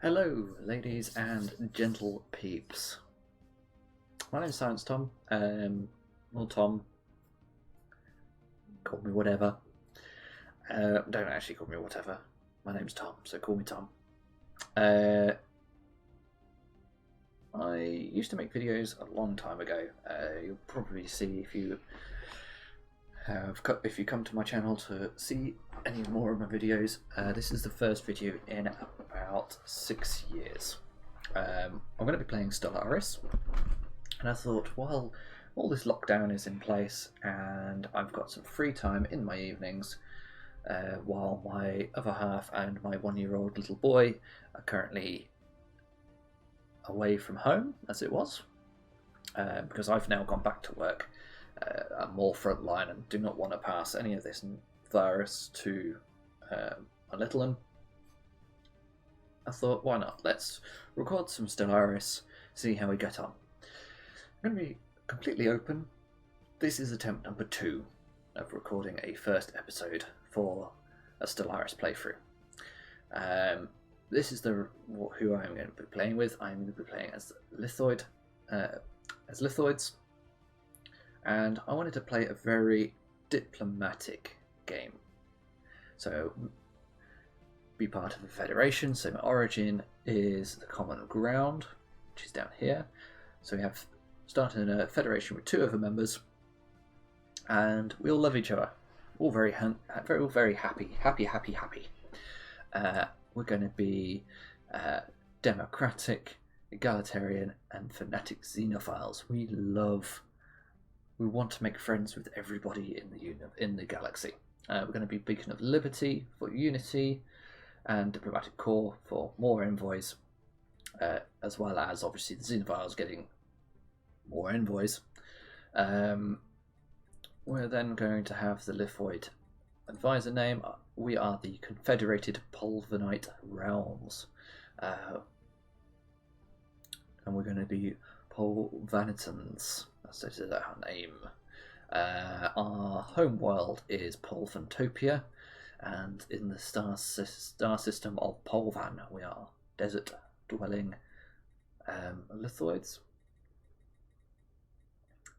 Hello, ladies and gentle peeps. My name's Science Tom. Well, Tom. Call me whatever. Don't actually call me whatever. My name's Tom, so call me Tom. I used to make videos a long time ago. You'll probably see if you come to my channel to see any more of my videos. This is the first video in about 6 years. I'm going to be playing Stellaris, and I thought, well, all this lockdown is in place and I've got some free time in my evenings while my other half and my 1-year-old little boy are currently away from home, as it was, because I've now gone back to work. I'm more frontline and do not want to pass any of this virus to my little one. I thought, why not? Let's record some Stellaris, see how we get on. I'm going to be completely open. This is attempt number 2 of recording a first episode for a Stellaris playthrough. This is who I'm going to be playing with. I'm going to be playing as Lithoids, and I wanted to play a very diplomatic game. So, be part of a federation. So my origin is the common ground, which is down here. So we have started a federation with 2 other members, and we all love each other. All very happy. We're going to be democratic, egalitarian, and fanatic xenophiles. We want to make friends with everybody in the galaxy. We're going to be beacon of liberty for unity, and diplomatic corps for more envoys, as well as obviously the xenophiles getting more envoys. We're then going to have the Lithoid advisor name. We are the Confederated Polvanite Realms, and we're going to be Polvanitans. That's our name. Our home world is Polvantopia, and in the star system of Polvan, we are desert-dwelling Lithoids,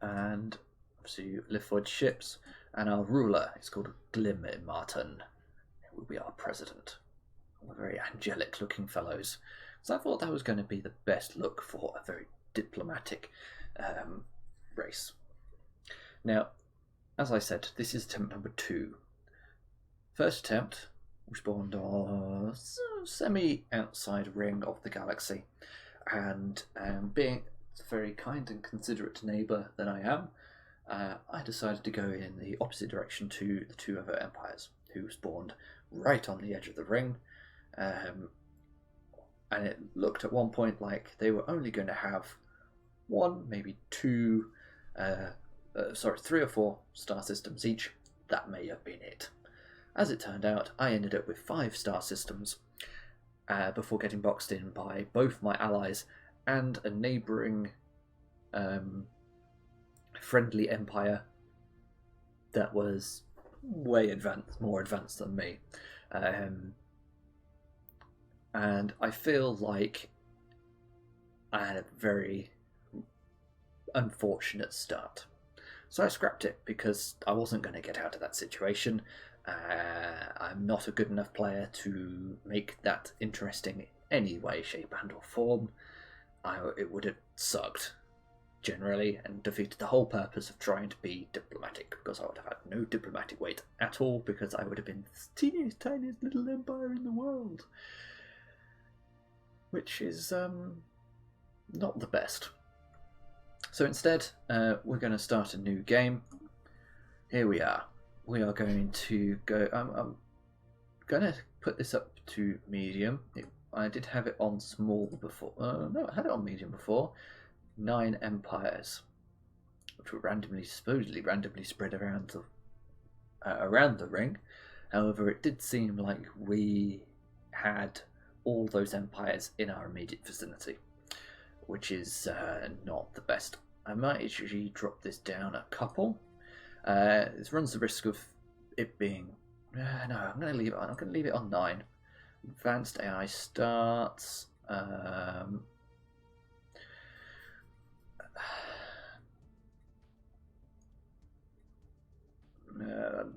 and obviously Lithoid ships. And our ruler is called Glim Martin, who will be our president. We're very angelic-looking fellows, so I thought that was going to be the best look for a very diplomatic race. Now, as I said, this is attempt number 2. First attempt, we spawned on a semi-outside ring of the galaxy, and being a very kind and considerate neighbour that I am, I decided to go in the opposite direction to the 2 other empires, who spawned right on the edge of the ring, and it looked at one point like they were only going to have 1, maybe 2, 3 or 4 star systems each. That may have been it. As it turned out, I ended up with 5 star systems before getting boxed in by both my allies and a neighbouring friendly empire that was way more advanced than me. And I feel like I had a very unfortunate start. So I scrapped it because I wasn't going to get out of that situation. I'm not a good enough player to make that interesting in any way, shape and or form. It would have sucked generally and defeated the whole purpose of trying to be diplomatic, because I would have had no diplomatic weight at all, because I would have been the teeniest, tiniest little empire in the world, which is not the best. So instead, we're going to start a new game. Here we are. We are going to go... I'm going to put this up to medium. I did have it on small before. No, I had it on medium before. 9 empires, which were supposedly randomly spread around the ring. However, it did seem like we had all those empires in our immediate vicinity, which is not the best. I might actually drop this down a couple. This runs the risk of it being... no, I'm going to leave it on. I'm going to leave it on 9. Advanced AI starts.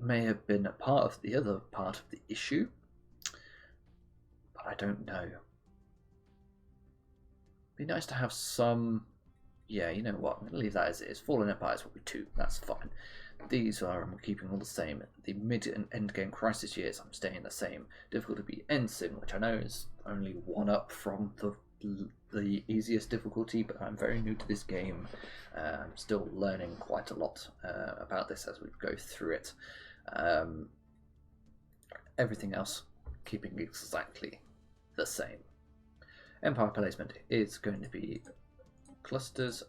May have been a part of the other part of the issue, but I don't know. Be nice to have some. Yeah, you know what? I'm going to leave that as it is. Fallen Empires will be 2. That's fine. These are I'm keeping all the same. The mid and end game crisis years, I'm staying the same. Difficulty be Ensign, which I know is only 1 up from the easiest difficulty, but I'm very new to this game. I'm still learning quite a lot about this as we go through it. Everything else keeping exactly the same. Empire placement is going to be clusters,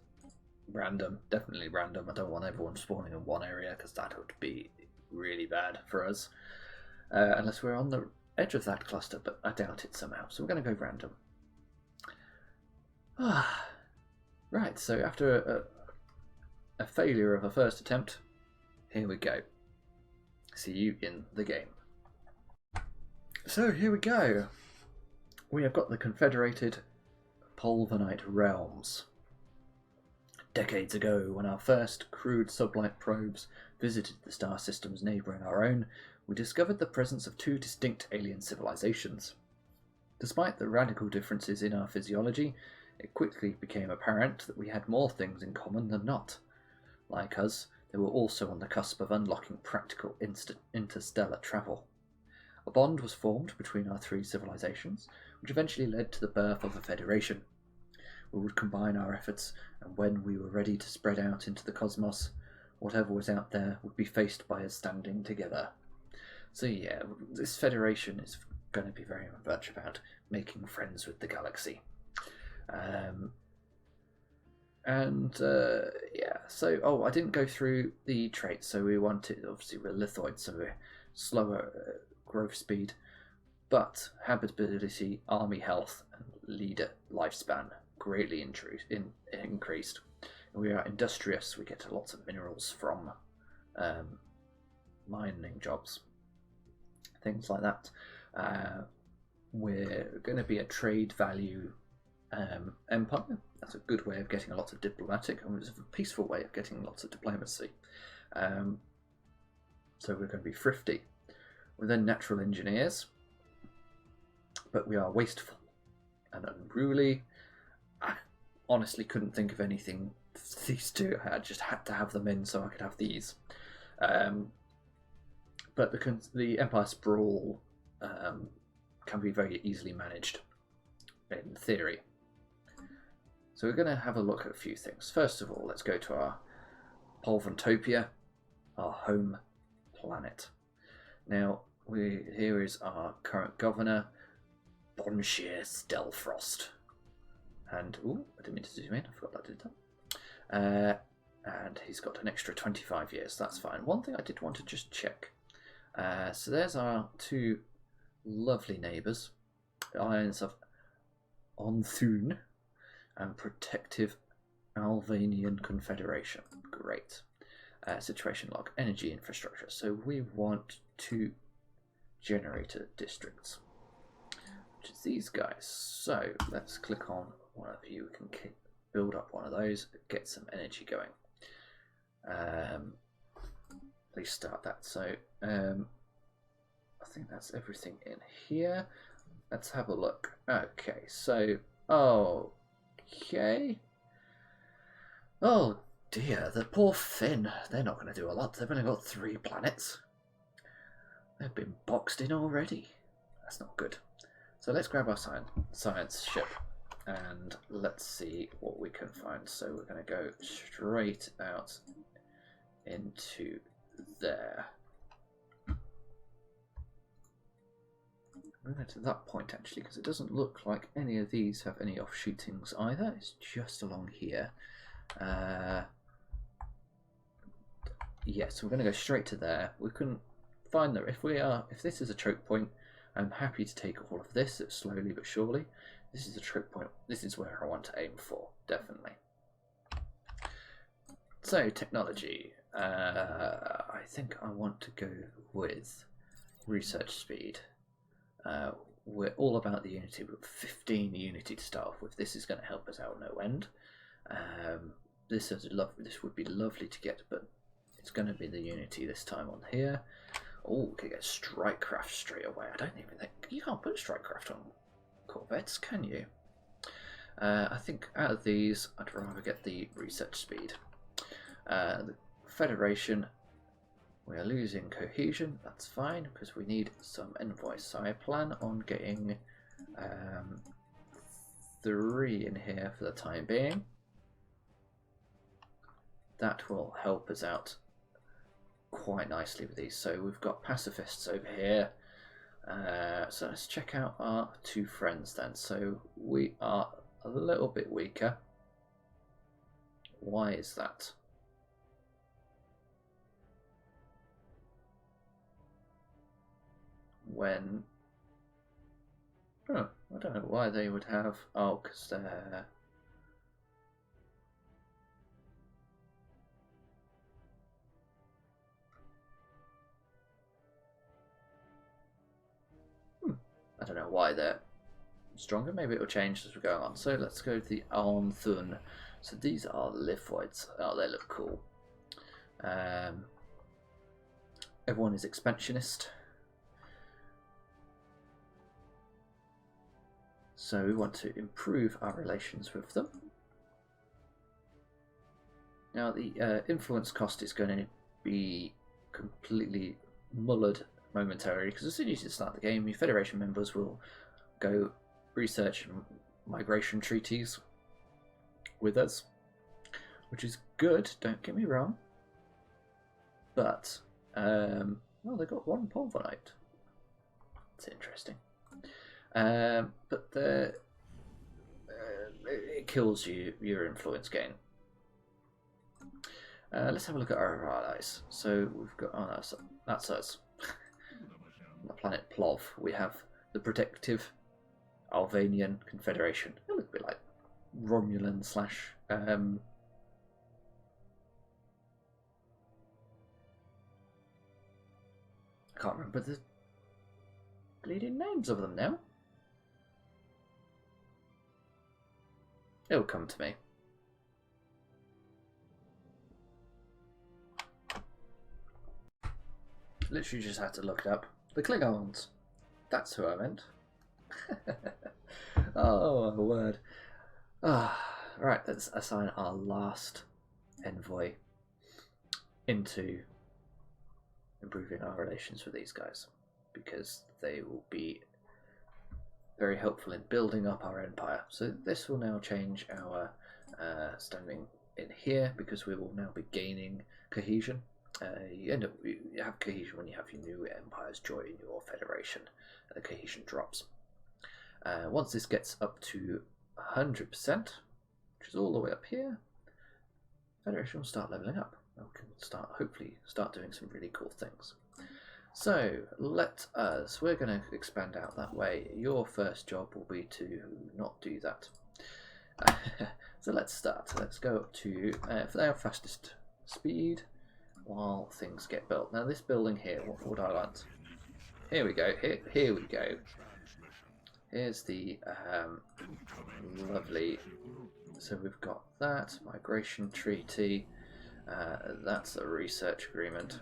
random, definitely random. I don't want everyone spawning in one area because that would be really bad for us. Unless we're on the edge of that cluster, but I doubt it somehow. So we're going to go random. Right, so after a failure of a first attempt, here we go. See you in the game. So here we go. We have got the Confederated Polvanite Realms. Decades ago, when our first crude sublight probes visited the star systems neighbouring our own, we discovered the presence of 2 distinct alien civilizations. Despite the radical differences in our physiology, it quickly became apparent that we had more things in common than not. Like us, they were also on the cusp of unlocking practical interstellar travel. A bond was formed between our 3 civilizations, which eventually led to the birth of a federation. We would combine our efforts, and when we were ready to spread out into the cosmos, whatever was out there would be faced by us standing together. So yeah, this federation is going to be very much about making friends with the galaxy. Yeah, so, I didn't go through the traits, so we wanted, obviously we're Lithoids, so we're slower growth speed, but habitability, army health, and leader lifespan greatly increased. And we are industrious, we get lots of minerals from mining jobs, things like that. We're going to be a trade value empire. That's a good way of getting a lot of diplomatic, and it's a peaceful way of getting lots of diplomacy. So we're going to be thrifty. We're then natural engineers, but we are wasteful and unruly. I honestly couldn't think of anything. These 2, I just had to have them in so I could have these. But the Empire Sprawl can be very easily managed, in theory. So we're going to have a look at a few things. First of all, let's go to our Polvantopia, our home planet. Now, here is our current governor, Bonshir Stelfrost. And, I didn't mean to zoom in, I forgot I did that. And he's got an extra 25 years, that's fine. One thing I did want to just check. So there's our 2 lovely neighbours, the Islands of Onthun and Protective Albanian Confederation. Great. Situation log, energy infrastructure. So we want 2 generator districts, which is these guys. So let's click on one of you. We can build up one of those, get some energy going. Please start that. So I think that's everything in here. Let's have a look. Okay, so okay. Oh dear, the poor Finn. They're not going to do a lot. They've only got 3 planets. They've been boxed in already. That's not good. So let's grab our science ship and let's see what we can find. So we're going to go straight out into there. We're going to that point actually, because it doesn't look like any of these have any offshootings either. It's just along here. Yes, we're going to go straight to there. We can find that if this is a choke point, I'm happy to take all of this slowly but surely. This is a choke point. This is where I want to aim for, definitely. So technology. I think I want to go with research speed. we're all about the Unity. We've got 15 Unity to start off with. This is going to help us out no end. This would be lovely to get, but it's going to be the Unity this time on here. Oh, we could get Strikecraft straight away. I don't even think you can't put Strikecraft on Corvettes, can you? I think out of these, I'd rather get the research speed. The Federation, we are losing cohesion. That's fine because we need some envoys. So I plan on getting 3 in here for the time being. That will help us out quite nicely with these. So we've got pacifists over here. So let's check out our 2 friends then. So we are a little bit weaker. Why is that? When... Oh, I don't know why they would have... Oh, because they're... I don't know why they're stronger. Maybe it'll change as we go on. So let's go to the Armthun. So these are Lithoids. Oh, they look cool. Everyone is expansionist. So we want to improve our relations with them. Now the influence cost is going to be completely mullered momentarily, because as soon as you start the game, your Federation members will go research migration treaties with us, which is good, don't get me wrong. But, well, they got 1 Pulverite. It's interesting. But it kills your influence gain. Let's have a look at our allies. So we've got, oh, that's us. On the planet Plov, we have the Protective Alvanian Confederation. They look a bit like Romulan slash I can't remember the bleeding names of them now. It'll come to me. Literally just had to look it up. The Klingons. That's who I meant. Oh, my word. Right, let's assign our last envoy into improving our relations with these guys, because they will be very helpful in building up our empire. So this will now change our standing in here, because we will now be gaining cohesion. You have cohesion when you have your new empires join your federation, and the cohesion drops. Once this gets up to 100%, which is all the way up here, Federation will start leveling up. We can hopefully start doing some really cool things. So we're going to expand out that way. Your first job will be to not do that. So let's start. Let's go up to for our fastest speed while things get built. Now this building here, what would I want? Here we go. Here we go. Here's the lovely. So we've got that migration treaty. That's a research agreement.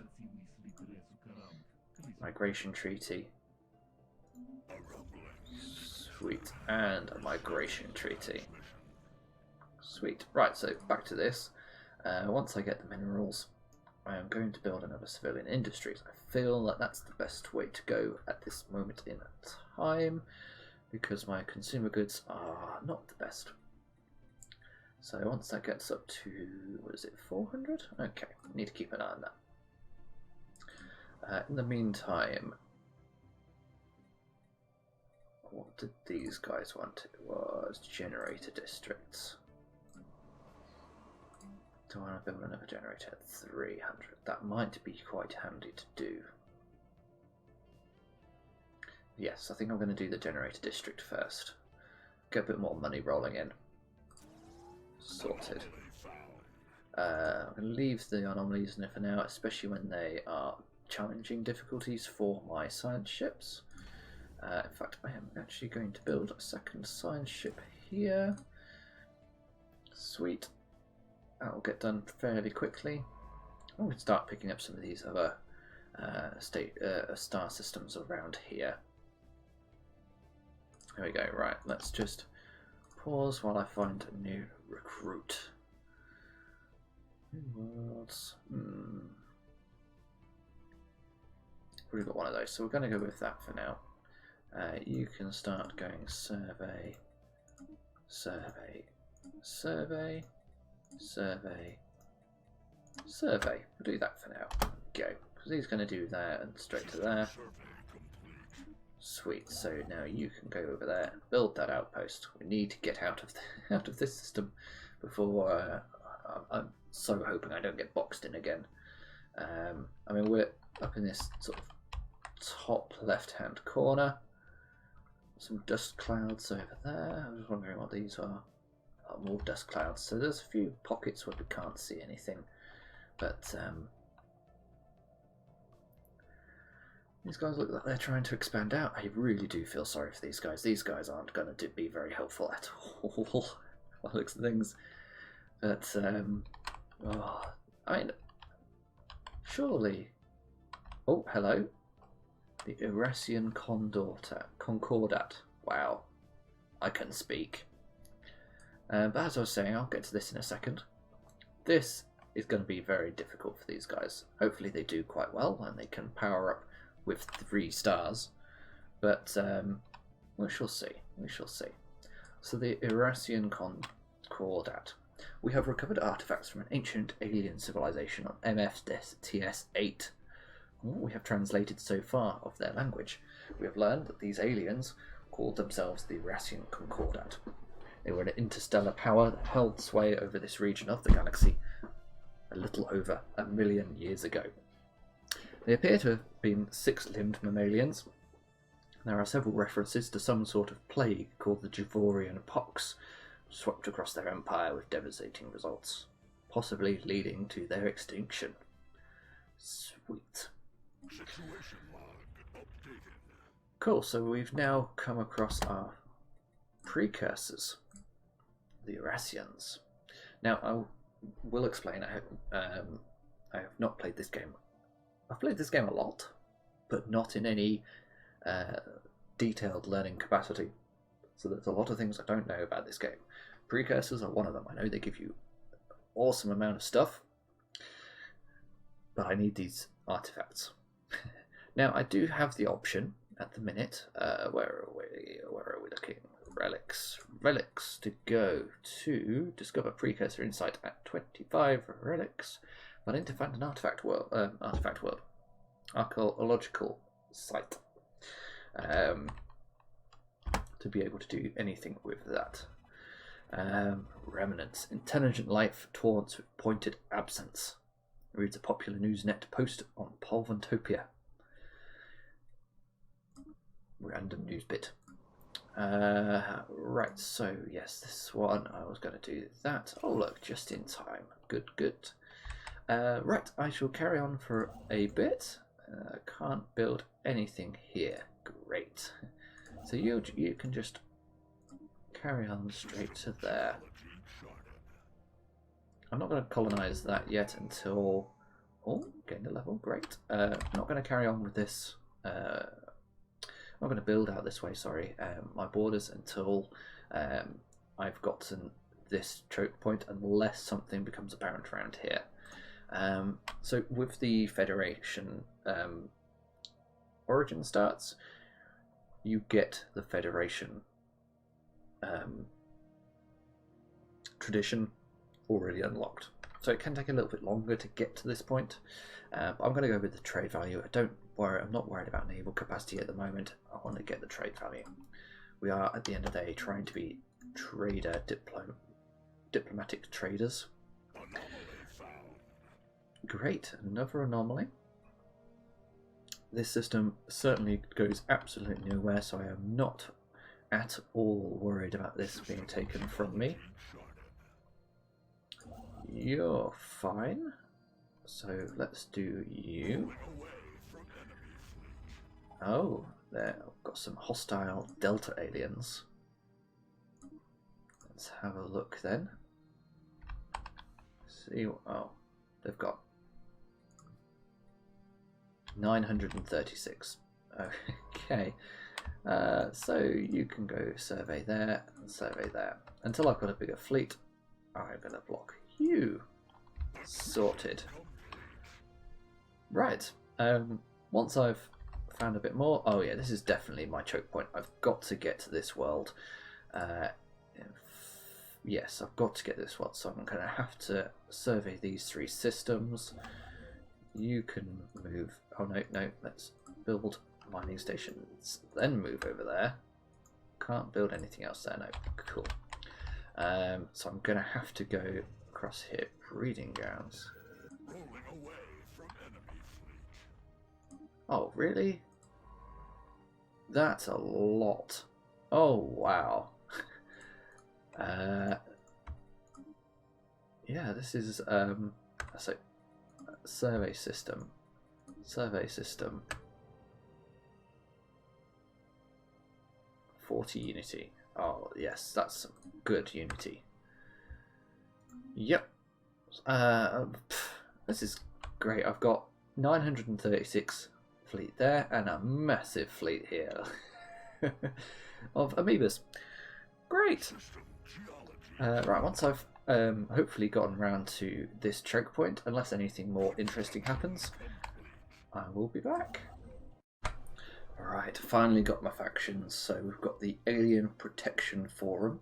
Migration treaty. Sweet. And a migration treaty. Sweet. Right, so back to this. Once I get the minerals, I am going to build another civilian industries. I feel that that's the best way to go at this moment in time, because my consumer goods are not the best. So once that gets up to, what is it, 400? Okay, need to keep an eye on that. In the meantime, what did these guys want? It was generator districts. Do I want to build another generator at 300? That might be quite handy to do. Yes, I think I'm going to do the generator district first. Get a bit more money rolling in. Sorted. I'm going to leave the anomalies in there for now, especially when they are challenging difficulties for my science ships. In fact, I am actually going to build a second science ship here. Sweet. That'll get done fairly quickly. We can start picking up some of these other star systems around here. There we go. Right, let's just pause while I find a new recruit. Worlds. We've got one of those, so we're going to go with that for now. You can start going survey, survey, survey, survey, survey. We'll do that for now. Go, because he's going to do that and straight to there. Sweet. So now you can go over there, build that outpost. We need to get out of this system before. I'm so hoping I don't get boxed in again. I mean, we're up in this sort of top left-hand corner. Some dust clouds over there. I was wondering what these are. Oh, more dust clouds. So there's a few pockets where we can't see anything, but these guys look like they're trying to expand out. I really do feel sorry for these guys. These guys aren't going to be very helpful at all. By the looks of things. But oh, I mean, surely. Oh, hello. The Eurasian Concordat. Wow, I can speak. But as I was saying, I'll get to this in a second. This is going to be very difficult for these guys. Hopefully they do quite well and they can power up with 3 stars. But we shall see. We shall see. So the Eurasian Concordat. We have recovered artifacts from an ancient alien civilization on MFTS-8. We have translated so far of their language. We have learned that these aliens called themselves the Eurasian Concordat. They were an interstellar power that held sway over this region of the galaxy a little over 1 million years ago. They appear to have been 6-limbed mammalians. There are several references to some sort of plague called the Javorian pox, swept across their empire with devastating results, possibly leading to their extinction. Sweet. Cool, so we've now come across our precursors, the Eurasians. Now, I will explain, I have not played this game. I've played this game a lot, but not in any detailed learning capacity. So there's a lot of things I don't know about this game. Precursors are one of them. I know they give you an awesome amount of stuff, but I need these artifacts. Now, I do have the option at the minute. Where are we looking? Relics to go to discover precursor insight at 25 relics. But I need to find an artifact world, archaeological site, to be able to do anything with that. Remnants. Intelligent life taunts with pointed absence. Reads a popular Newsnet post on Polventopia. Random news bit. Right, so yes, this one, I was going to do that. Oh look, just in time. Good, good. Right, I shall carry on for a bit. Can't build anything here. Great. So you can just carry on straight to there. I'm not going to colonize that yet until... Oh, gained a level, great. I'm not going to carry on with this. I'm not going to build out this way, sorry, my borders until I've gotten this choke point, unless something becomes apparent around here. So with the Federation origin starts, you get the Federation tradition already unlocked. So it can take a little bit longer to get to this point. But I'm going to go with the trade value. I'm not worried about naval capacity at the moment. I want to get the trade value. We are, at the end of the day, trying to be diplomatic traders. Great, another anomaly. This system certainly goes absolutely nowhere, so I am not at all worried about this being taken from me. You're fine. So let's do you. Oh, there. I've got some hostile Delta aliens. Let's have a look then. See, oh, they've got 936. Okay, so you can go survey there and survey there. Until I've got a bigger fleet, I'm going to block you. Sorted. Right, once I've found a bit more, oh yeah, this is definitely my choke point. I've got to get to this world. Yes, I've got to get this world, so I'm going to have to survey these 3 systems. You can move, oh no, let's build mining stations, then move over there. Can't build anything else there, no, cool. So I'm going to have to go across here, breeding grounds. Oh, really? That's a lot. Oh, wow. Yeah, this is so survey system. 40 unity. Oh yes, that's some good unity. Yep. This is great. I've got 936 fleet there and a massive fleet here of amoebas. Great. Right, once I've hopefully gotten around to this choke point, unless anything more interesting happens, I will be back. Alright, finally got my factions. So we've got the Alien Protection Forum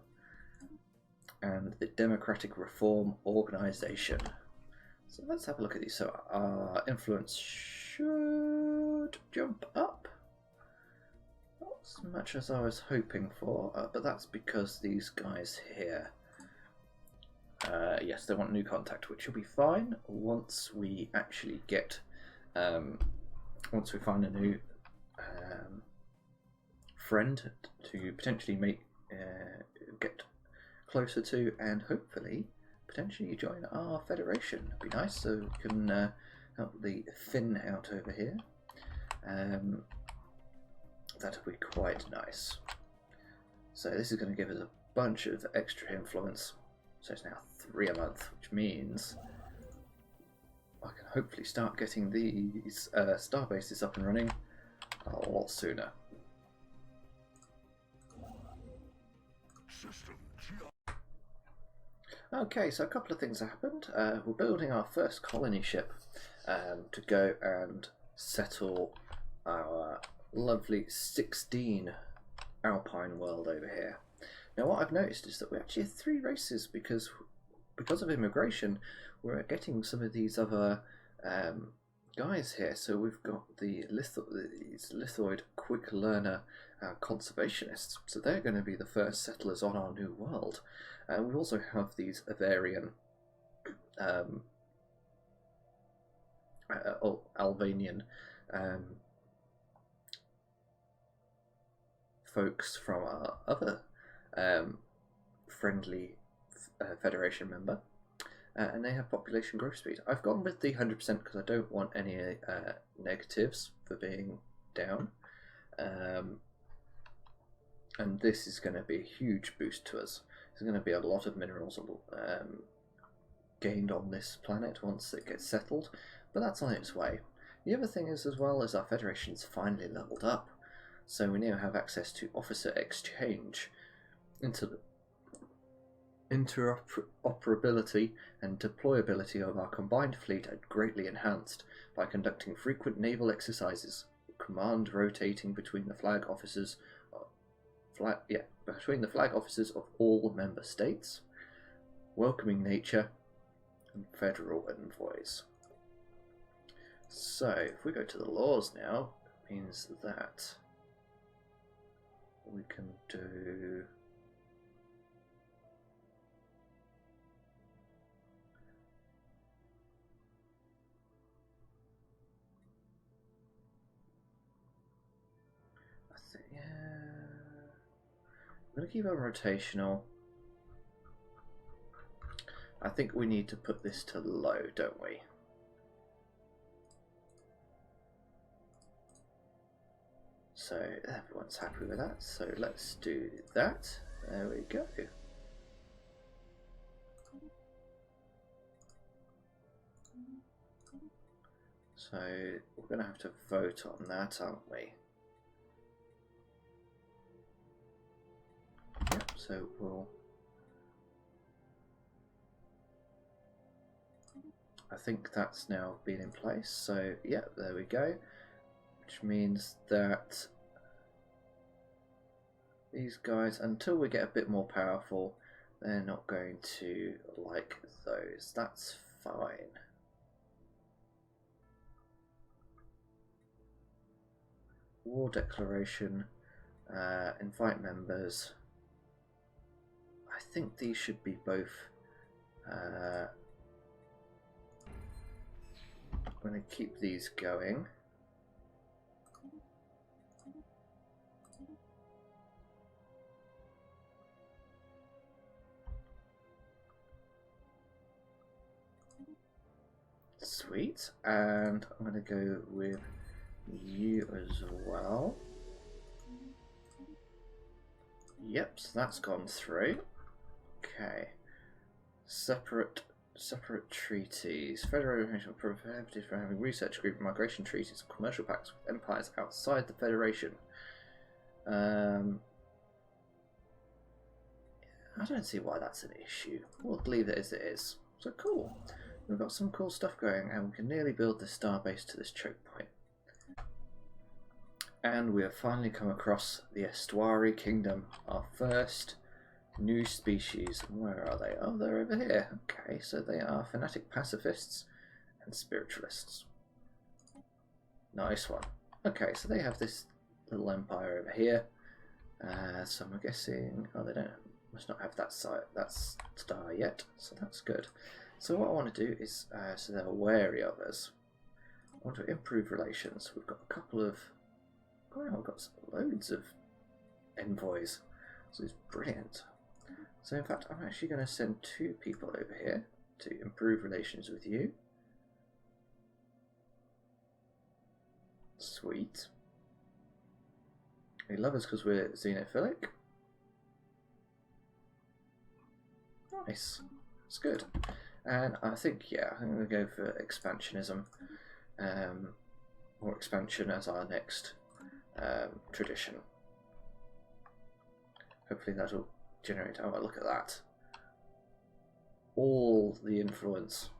and the Democratic Reform Organisation. So let's have a look at these. So our influence should jump up. Not as much as I was hoping for, but that's because these guys here, yes, they want new contact, which will be fine once we actually get, once we find a new friend to potentially make, get closer to, and hopefully potentially join our federation. It'd be nice, so we can help the Finn out over here. That'll be quite nice. So this is going to give us a bunch of extra influence. So it's now 3 a month, which means I can hopefully start getting these star bases up and running a lot sooner. Okay, so a couple of things happened. We're building our first colony ship to go and settle our lovely 16 Alpine world over here. Now what I've noticed is that we actually have 3 races because of immigration. We're getting some of these other guys here. So we've got the these Lithoid quick learner conservationists. So they're going to be the first settlers on our new world. And we also have these Avarian Albanian folks from our other friendly Federation member, and they have population growth speed. I've gone with the 100% because I don't want any negatives for being down, and this is going to be a huge boost to us. There's going to be a lot of minerals gained on this planet once it gets settled, but that's on its way. The other thing is, as well, as our Federation's finally leveled up, so we now have access to officer exchange. Interoperability and deployability of our combined fleet are greatly enhanced by conducting frequent naval exercises, command rotating between the flag officers of all member states, welcoming nature, and federal envoys. So if we go to the laws now, it means that we can do I'm going to keep it rotational. I think we need to put this to low, don't we? So everyone's happy with that. So let's do that. There we go. So we're going to have to vote on that, aren't we? Yep, so we'll... I think that's now been in place. So yeah, there we go. Which means that these guys, until we get a bit more powerful, they're not going to like those. That's fine. War declaration, invite members. I think these should be both. I'm going to keep these going. Sweet, and I'm going to go with you as well. Yep, so that's gone through. Okay. Separate treaties. Federation prohibited from having research group migration treaties and commercial pacts with empires outside the Federation. I don't see why that's an issue. We'll leave it as it is. So cool. We've got some cool stuff going, and we can nearly build the starbase to this choke point. And we have finally come across the Estuary Kingdom, our first new species. Where are they? Oh, they're over here. Okay, so they are fanatic pacifists and spiritualists. Nice one. Okay, so they have this little empire over here. So I'm guessing... Oh, they don't... must not have that star yet, so that's good. So what I want to do is, so they're wary of us, I want to improve relations. We've got a couple of... Wow, we've got loads of envoys. So it's brilliant. So in fact, I'm actually going to send 2 people over here to improve relations with you. Sweet. They love us because we're xenophilic. Nice. That's good. And I think, yeah, I'm going to go for expansionism. Or expansion as our next tradition. Hopefully that'll generate... Oh, look at that. All the influence